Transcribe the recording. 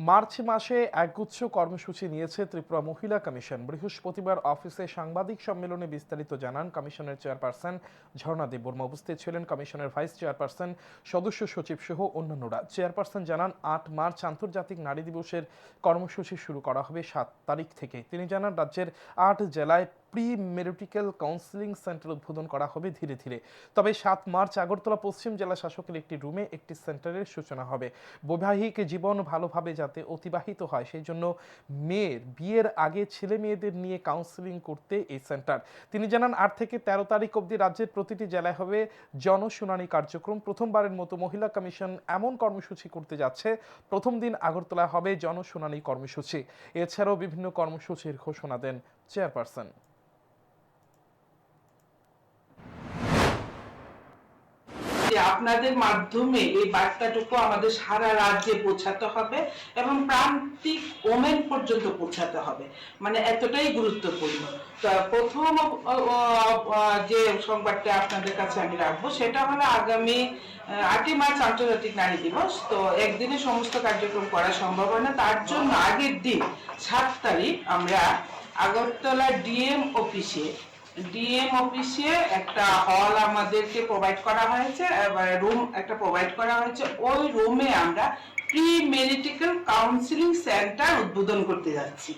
March মাসে একগুচ্ছ কর্মসূচি নিয়েছে ত্রিপুরা মহিলা কমিশন। বৃহস্পতিবার অফিসে সাংবাদিক সম্মেলনে বিস্তারিত জানান কমিশনের চেয়ারপারসন ঝর্ণা দেববর্মা। উপস্থিত ছিলেন কমিশনের ভাইস চেয়ারপারসন, সদস্য সচিব সহ অন্যান্যরা। চেয়ারপারসন জানান ৮ মার্চ আন্তর্জাতিক নারী দিবসের কর্মসূচি শুরু করা হবে ৭ তারিখ থেকে। তিনি জানান রাজ্যের ৮ জেলায় প্রি মেরিটিক্যাল কাউন্সিলিং সেন্টার উদ্বোধন করা হবে ধীরে ধীরে। তবে ৭ মার্চ আগরতলা পশ্চিম জেলা শাসকের একটি রুমে একটি সেন্টারের সূচনা হবে। বৈবাহিক জীবন ভালোভাবে যাতে অতিবাহিত হয় সেই জন্য মেয়ের বিয়ের আগে ছেলে মেয়েদের নিয়ে কাউন্সিলিং করতে এই সেন্টার। তিনি জানান ৮ থেকে ১৩ তারিখ অবধি রাজ্যের প্রতিটি জেলায় হবে জনশুনানি কার্যক্রম। প্রথমবারের মতো মহিলা কমিশন এমন কর্মসূচি করতে যাচ্ছে। প্রথম দিন আগরতলায় হবে জনশুনানি কর্মসূচি। এছাড়াও বিভিন্ন কর্মসূচির ঘোষণা দেন চেয়ারপারসন। আপনাদের মাধ্যমে এই বার্তাটুকু আমাদের সারা রাজ্যে পৌঁছাতে হবে এবং প্রান্তিক ওমেন পর্যন্ত পৌঁছাতে হবে, মানে এতটাই গুরুত্বপূর্ণ। প্রথম যে সংবাদটা আপনাদের কাছে আমি রাখবো সেটা হলো আগামী ৮ই মার্চ আন্তর্জাতিক নারী দিবস। তো একদিনে সমস্ত কার্যক্রম করা সম্ভব হয় না, তার জন্য আগের দিন ৭ তারিখ আমরা আগরতলা ডিএম অফিসে একটা হল আমাদেরকে প্রোভাইড করা হয়েছে, রুম একটা প্রোভাইড করা হয়েছে। ওই রুমে আমরা প্রি মেরিটিক্যাল কাউন্সিলিং সেন্টার উদ্বোধন করতে যাচ্ছি।